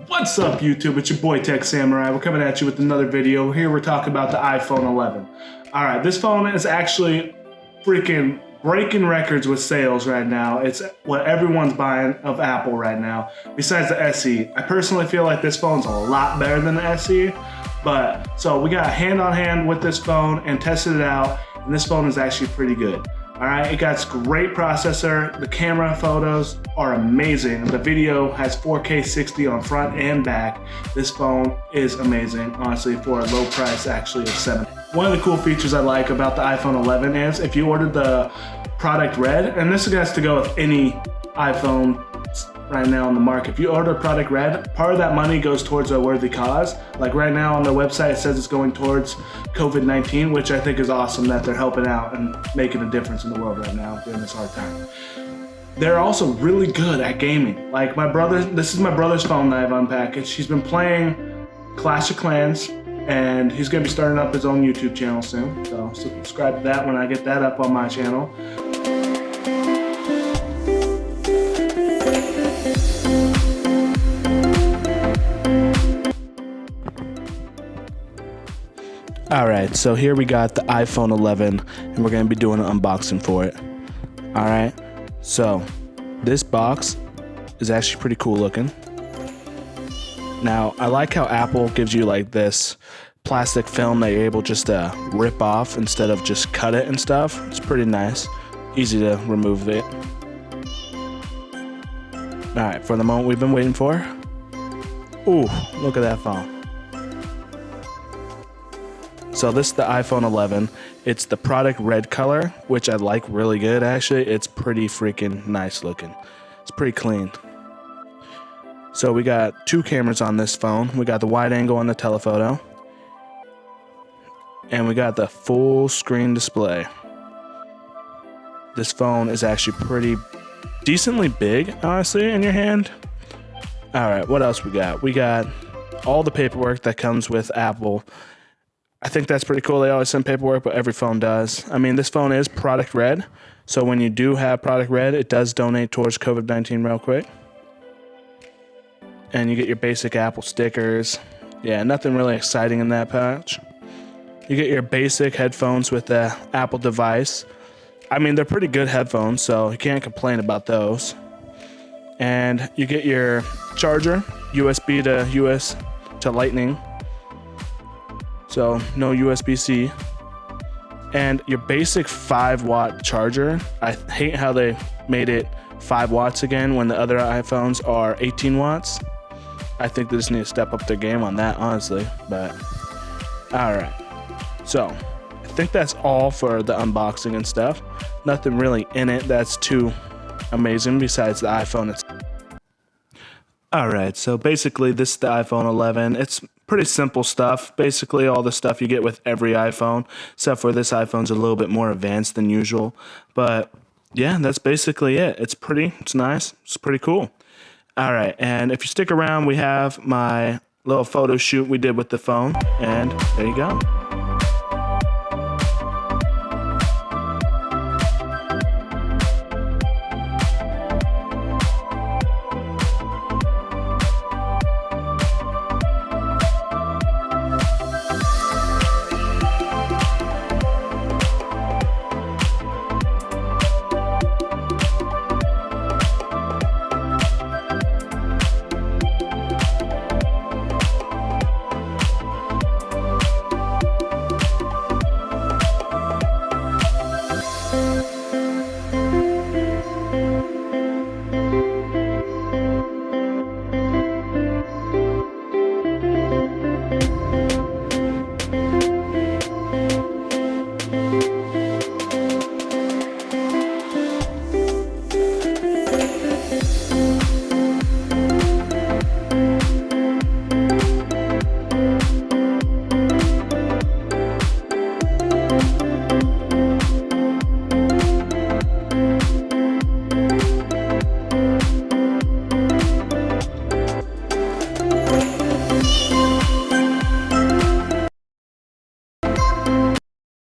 What's up, YouTube? It's your boy Tech Samurai. We're coming at you with another video. Here we're talking about the iPhone 11. Alright, this phone is actually freaking breaking records with sales right now. It's what everyone's buying of Apple right now, besides the SE. I personally feel like this phone's a lot better than the SE, so we got hand-on-hand with this phone and tested it out, and this phone is actually pretty good. Alright, it got great processor, the camera photos are amazing, the video has 4K 60 on front and back. This phone is amazing, honestly, for a low price actually of $7. One of the cool features I like about the iPhone 11 is if you ordered the product red, and this has to go with any iPhone right now on the market. If you order product red, part of that money goes towards a worthy cause. Like right now on their website, it says it's going towards COVID-19, which I think is awesome that they're helping out and making a difference in the world right now during this hard time. They're also really good at gaming. Like this is my brother's phone that I've unpackaged. He's been playing Clash of Clans, and he's gonna be starting up his own YouTube channel soon. So subscribe to that when I get that up on my channel. Alright, so here we got the iPhone 11, and we're going to be doing an unboxing for it. Alright, so this box is actually pretty cool looking. Now, I like how Apple gives you like this plastic film that you're able just to rip off instead of just cut it and stuff. It's pretty nice. Easy to remove it. Alright, for the moment we've been waiting for. Ooh, look at that phone. So this is the iPhone 11. It's the product red color, which I like really good actually. It's pretty freaking nice looking. It's pretty clean. So we got two cameras on this phone. We got the wide angle and the telephoto. And we got the full screen display. This phone is actually pretty decently big, honestly, in your hand. Alright, what else we got? We got all the paperwork that comes with Apple. I think that's pretty cool. They always send paperwork, but every phone does. I mean, this phone is product red, so when you do have product red, it does donate towards COVID-19 real quick. And you get your basic Apple stickers. Yeah, nothing really exciting in that pouch. You get your basic headphones with the Apple device. I mean, they're pretty good headphones, so you can't complain about those. And you get your charger, USB to US to Lightning. So no USB-C, and your basic 5-watt charger. I hate how they made it 5 watts again when the other iPhones are 18 watts. I think they just need to step up their game on that, honestly. But all right, so I think that's all for the unboxing and stuff. Nothing really in it that's too amazing besides the iPhone itself. All right, so basically this is the iPhone 11. It's pretty simple stuff. Basically all the stuff you get with every iPhone, except for this iPhone's a little bit more advanced than usual. But yeah, that's basically it. It's nice. It's pretty cool. All right, and if you stick around, we have my little photo shoot we did with the phone, and there you go.